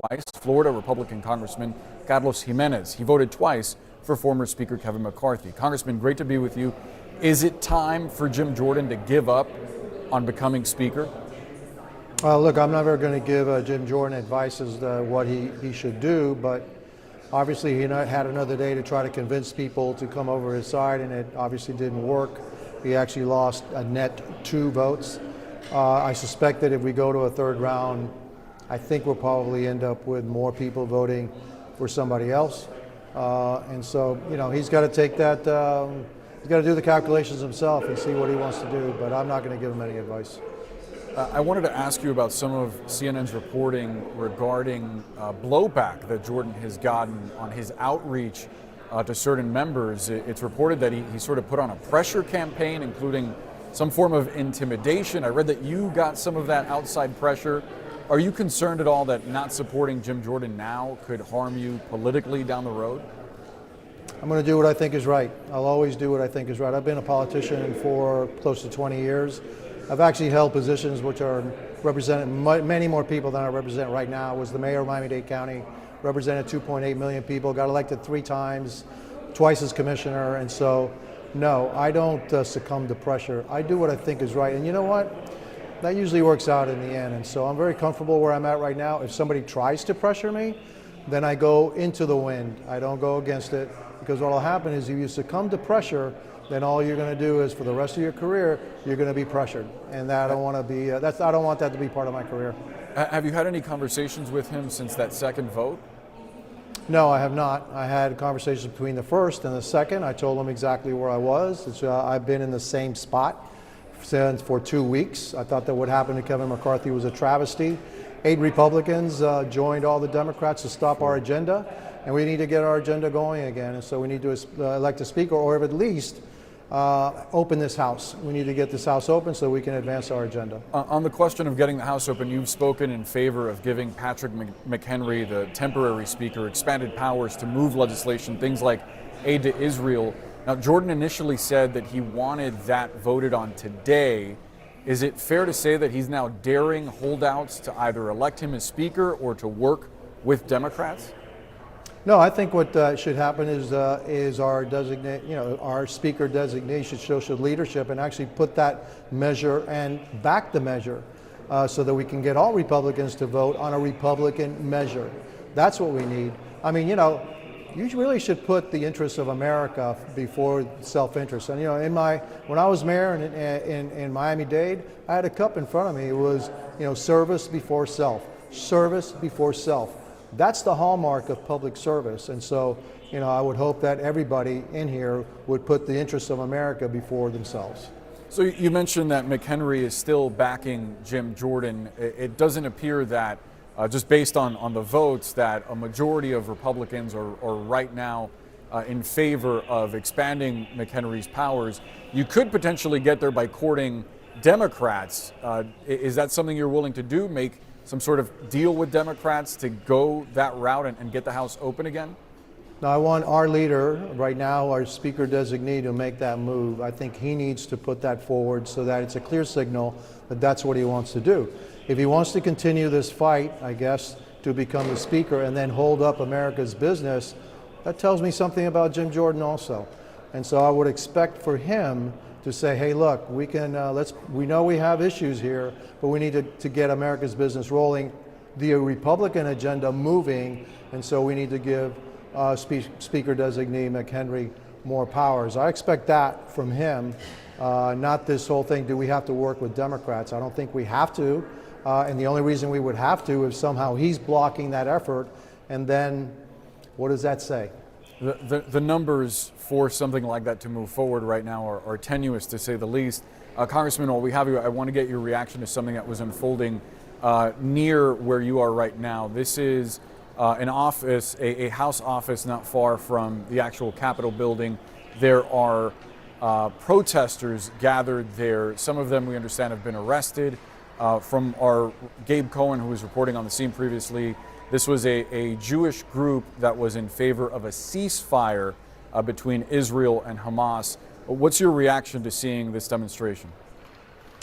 twice. Florida Republican Congressman Carlos Gimenez. He voted twice for former Speaker Kevin McCarthy. Congressman, great to be with you. Is it time for Jim Jordan to give up on becoming Speaker? Look, I'm never going to give Jim Jordan advice as to what he should do, but obviously he had another day to try to convince people to come over his side, and it obviously didn't work. He actually lost a net 2 votes. I suspect that if we go to a third round, I think we'll probably end up with more people voting for somebody else. And so, he's got to take that, he's got to do the calculations himself and see what he wants to do, but I'm not going to give him any advice. I wanted to ask you about some of CNN's reporting regarding blowback that Jordan has gotten on his outreach to certain members. It's reported that he sort of put on a pressure campaign, including some form of intimidation. I read that you got some of that outside pressure. Are you concerned at all that not supporting Jim Jordan now could harm you politically down the road? I'm going to do what I think is right. I'll always do what I think is right. I've been a politician for close to 20 years. I've actually held positions which are represented many more people than I represent right now. I was the mayor of Miami-Dade County, represented 2.8 million people, got elected 3 times, twice as commissioner, and so no, I don't succumb to pressure. I do what I think is right, and you know what? That usually works out in the end, and so I'm very comfortable where I'm at right now. If somebody tries to pressure me, then I go into the wind. I don't go against it, because what will happen is if you succumb to pressure, then all you're going to do is for the rest of your career, you're going to be pressured, and that I don't want to be. I don't want that to be part of my career. Have you had any conversations with him since that second vote? No, I have not. I had conversations between the first and the second. I told him exactly where I was. I've been in the same spot since for 2 weeks. I thought that what happened to Kevin McCarthy was a travesty. 8 Republicans joined all the Democrats to stop our agenda, and we need to get our agenda going again. And so we need to elect a speaker, or at least open this House. We need to get this House open so we can advance our agenda. On the question of getting the House open, you've spoken in favor of giving Patrick McHenry, the temporary speaker, expanded powers to move legislation, things like aid to Israel. Now, Jordan initially said that he wanted that voted on today. Is it fair to say that he's now daring holdouts to either elect him as speaker or to work with Democrats? No, I think what should happen is our our speaker designee should show leadership and actually put that measure and back the measure so that we can get all Republicans to vote on a Republican measure. That's what we need. I mean, you really should put the interests of America before self-interest. And when I was mayor in Miami-Dade, I had a cup in front of me. It was service before self. Service before self. That's the hallmark of public service, and so I would hope that everybody in here would put the interests of America before themselves. So you mentioned that McHenry is still backing Jim Jordan. It doesn't appear that, just based on the votes, that a majority of Republicans are right now in favor of expanding McHenry's powers. You could potentially get there by courting Democrats. Is that something you're willing to do? Make some sort of deal with Democrats to go that route and get the House open again? Now, I want our leader right now, our speaker designee, to make that move. I think he needs to put that forward so that it's a clear signal that that's what he wants to do. If he wants to continue this fight, I guess, to become the speaker and then hold up America's business, that tells me something about Jim Jordan also. And so I would expect for him to say, hey, look, we can we know we have issues here, but we need to get America's business rolling, the Republican agenda moving, and so we need to give Speaker designee McHenry more powers. I expect that from him, not this whole thing, do we have to work with Democrats? I don't think we have to, and the only reason we would have to is somehow he's blocking that effort, and then what does that say? The numbers for something like that to move forward right now are tenuous, to say the least. Congressman, while we have you, I want to get your reaction to something that was unfolding near where you are right now. This is an office, a House office not far from the actual Capitol building. There are protesters gathered there. Some of them, we understand, have been arrested. From our Gabe Cohen, who was reporting on the scene previously, this was a Jewish group that was in favor of a ceasefire between Israel and Hamas. What's your reaction to seeing this demonstration?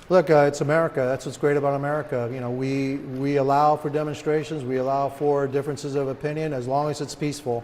Look, it's America. That's what's great about America. You know, we allow for demonstrations, we allow for differences of opinion as long as it's peaceful.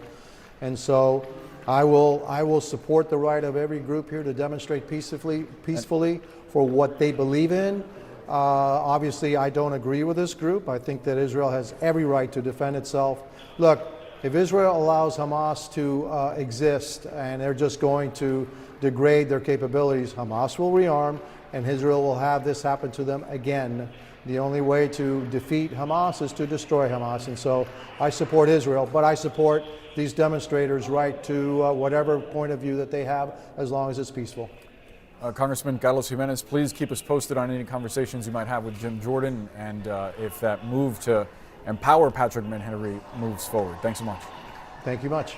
And so I will support the right of every group here to demonstrate peacefully for what they believe in. Obviously, I don't agree with this group. I think that Israel has every right to defend itself. Look, if Israel allows Hamas to exist and they're just going to degrade their capabilities, Hamas will rearm and Israel will have this happen to them again. The only way to defeat Hamas is to destroy Hamas. And so I support Israel, but I support these demonstrators' right to whatever point of view that they have, as long as it's peaceful. Congressman Carlos Gimenez, please keep us posted on any conversations you might have with Jim Jordan and if that move to empower Patrick McHenry moves forward. Thanks so much. Thank you much.